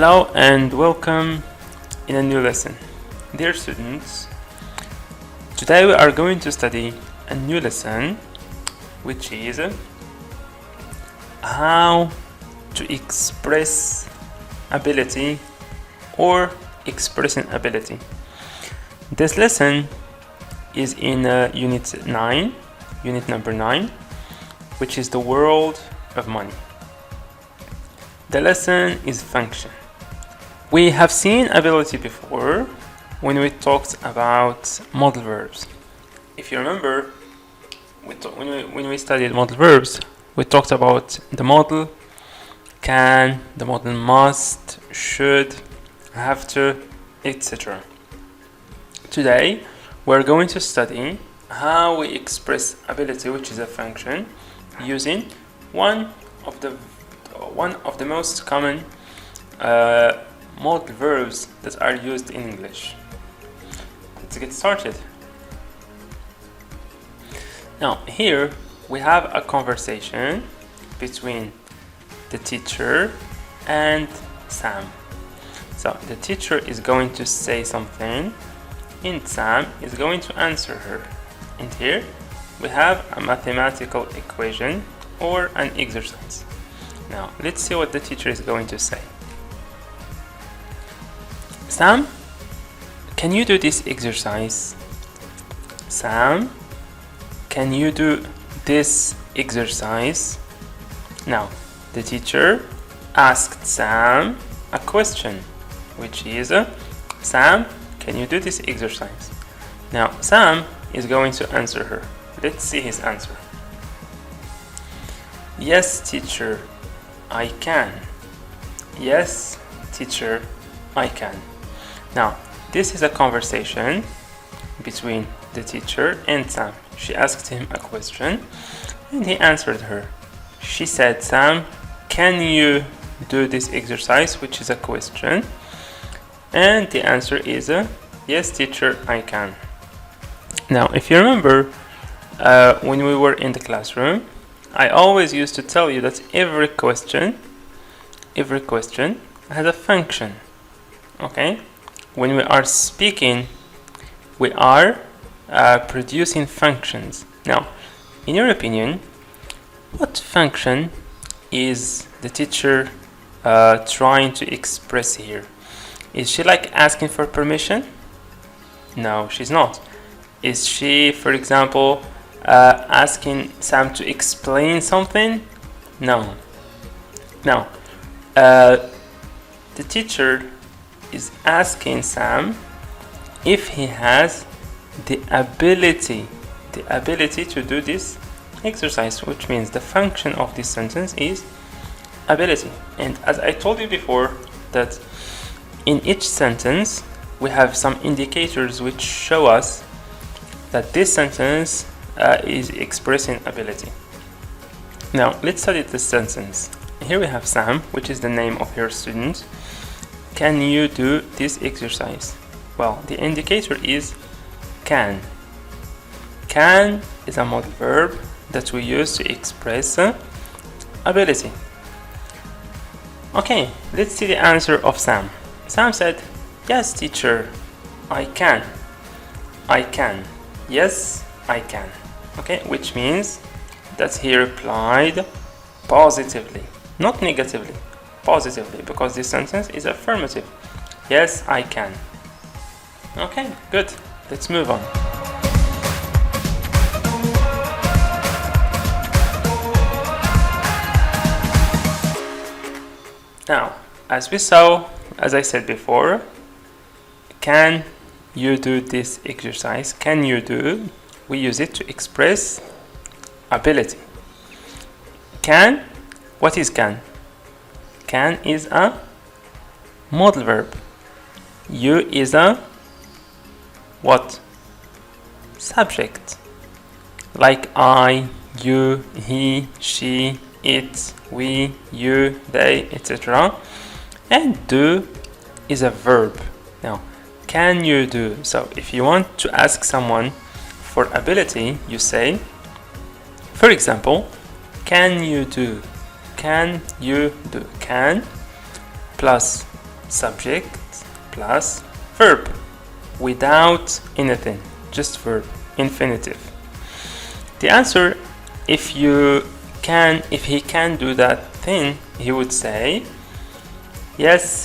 Hello and welcome in a new lesson. Dear students, today we are going to study a new lesson which is how to express ability or expressing ability. This lesson is in unit number 9, which is the world of money. The lesson is function. We have seen ability before when we talked about modal verbs. If you remember, when we studied modal verbs, we talked about the modal can, the modal must, should, have to, etc. Today, we're going to study how we express ability, which is a function, using one of the most common modal verbs that are used in English. Let's get started. Now, here we have a conversation between the teacher and Sam. So the teacher is going to say something and Sam is going to answer her. And here we have a mathematical equation or an exercise. Now, let's see what the teacher is going to say. Sam, can you do this exercise? Sam, can you do this exercise? Now, the teacher asked Sam a question, which is, Sam, can you do this exercise? Now, Sam is going to answer her. Let's see his answer. Yes, teacher, I can. Yes, teacher, I can. Now, this is a conversation between the teacher and Sam. She asked him a question and he answered her. She said, Sam, can you do this exercise, which is a question? And the answer is, yes, teacher, I can. Now, if you remember, when we were in the classroom, I always used to tell you that every question has a function. Okay? When we are speaking, we are producing functions. Now, in your opinion, what function is the teacher trying to express here? Is she like asking for permission? No, she's not. Is she, for example, asking Sam to explain something? No. Now, the teacher is asking Sam if he has the ability to do this exercise, which means the function of this sentence is ability. And as I told you before, that in each sentence we have some indicators which show us that this sentence is expressing ability. Now, let's study this sentence. Here we have Sam, which is the name of your student. Can you do this exercise? Well, the indicator is can. Can is a modal verb that we use to express ability. Okay, let's see the answer of Sam. Sam said, yes, teacher, I can. I can. Yes, I can. Okay, which means that he replied positively, not negatively, positively, because this sentence is affirmative. Yes, I can. Okay, good. Let's move on. Now, as I said before, can you do this exercise? Can you do? We use it to express ability. Can, what is can? Can is a modal verb. You is a what? Subject. Like I, you, he, she, it, we, you, they, etc. And do is a verb. Now, can you do? So if you want to ask someone for ability, you say, for example, can you do? Can you do? Can plus subject plus verb without anything, just verb, infinitive. The answer, if he can do that thing, he would say, yes,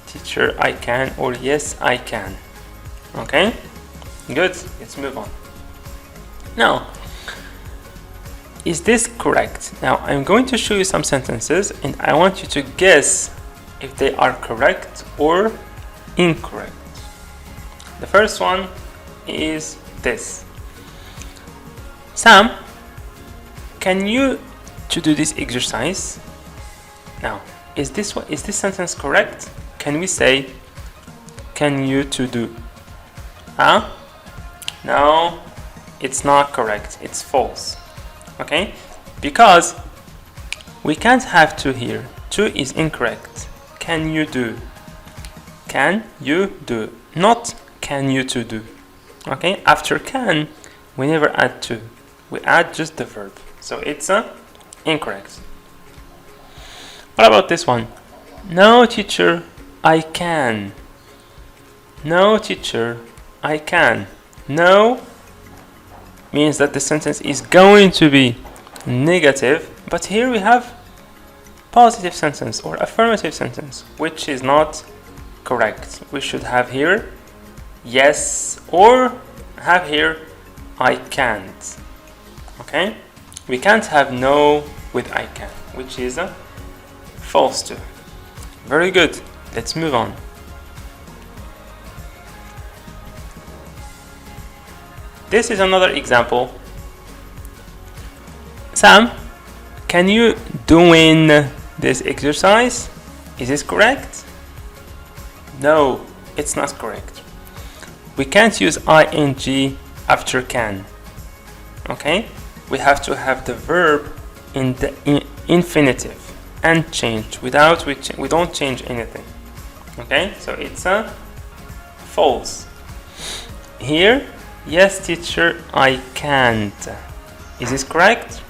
teacher, I can, or yes, I can. Okay? Good. Let's move on. Now, is this correct? Now, I'm going to show you some sentences, and I want you to guess if they are correct or incorrect. The first one is this. Sam, can you to do this exercise? Now, is this sentence correct? Can we say, can you to do? Huh? No, it's not correct. It's false. Okay? Because we can't have to here. To is incorrect. Can you do? Can you do? Not can you to do. Okay? After can, we never add to. We add just the verb. So it's incorrect. What about this one? No, teacher, I can. No, teacher, I can. No means that the sentence is going to be negative, but here we have positive sentence or affirmative sentence, which is not correct. We should have here yes, or have here I can't. Okay? We can't have no with I can, which is a false too. Very good. Let's move on. This is another example. Sam, can you doing this exercise? Is this correct? No, it's not correct. We can't use ing after can. Okay? We have to have the verb in the infinitive and change. Without we don't change anything. Okay? So it's a false. Here, yes, teacher, I can't. Is this correct?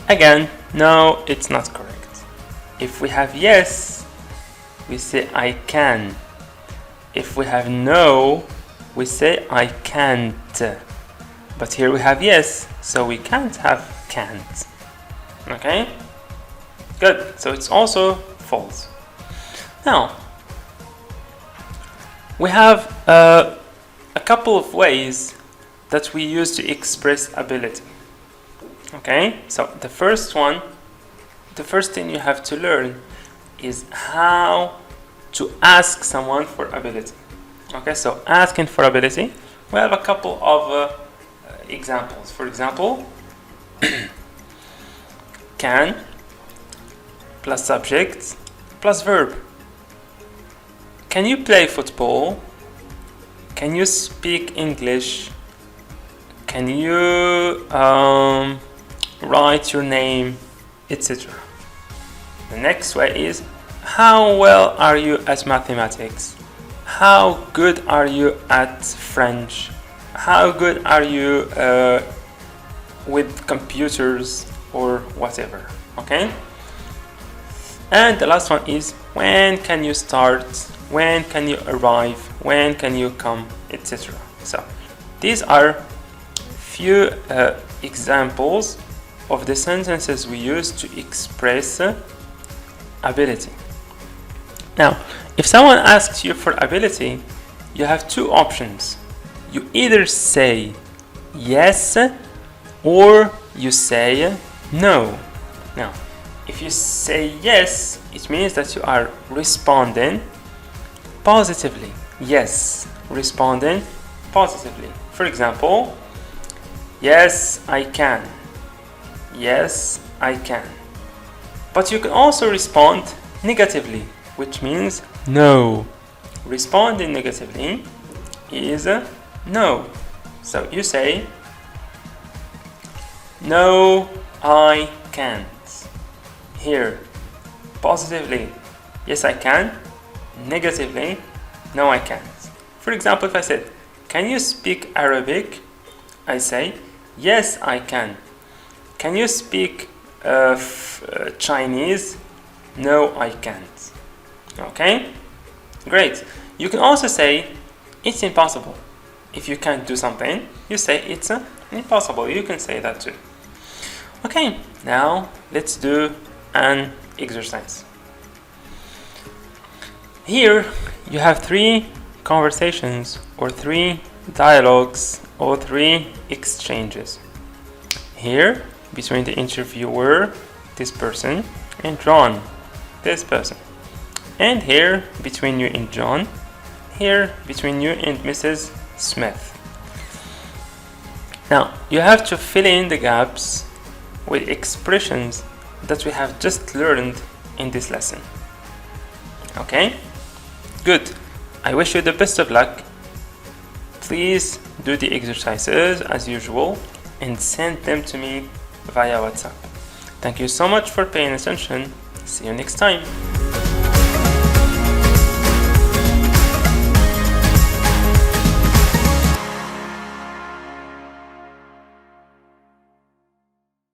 Again, no, it's not correct. If we have yes, we say I can. If we have no, we say I can't. But here we have yes, so we can't have can't. Okay? Good. So it's also false. Now, we have a couple of ways that we use to express ability. Okay? So the first thing you have to learn is how to ask someone for ability. Okay? So asking for ability, we have a couple of examples. For example, can plus subject plus verb. Can you play football? Can you speak English? Can you write your name, etc. The next way is, how well are you at mathematics? How good are you at French? How good are you with computers or whatever? Okay? And the last one is, when can you start? When can you arrive? When can you come? Etc. So these are few examples of the sentences we use to express ability. Now, if someone asks you for ability, you have two options. You either say yes or you say no. Now, if you say yes, it means that you are responding positively. Yes, responding positively. For example, yes, I can. Yes, I can. But you can also respond negatively, which means no. Responding negatively is no. So you say, no, I can't. Here, positively, yes, I can. Negatively, no, I can't. For example, if I said, can you speak Arabic? I say, yes, I can. Can you speak Chinese? no, I can't. Okay? Great. You can also say it's impossible. If you can't do something, you say it's impossible. You can say that too. Okay, now let's do an exercise. Here you have 3 conversations or 3 dialogues or 3 exchanges. Here between the interviewer, this person, and John, this person. And here between you and John, here between you and Mrs. Smith. Now you have to fill in the gaps with expressions that we have just learned in this lesson. Okay? Good. I wish you the best of luck. Please do the exercises as usual and send them to me via WhatsApp. Thank you so much for paying attention. See you next time.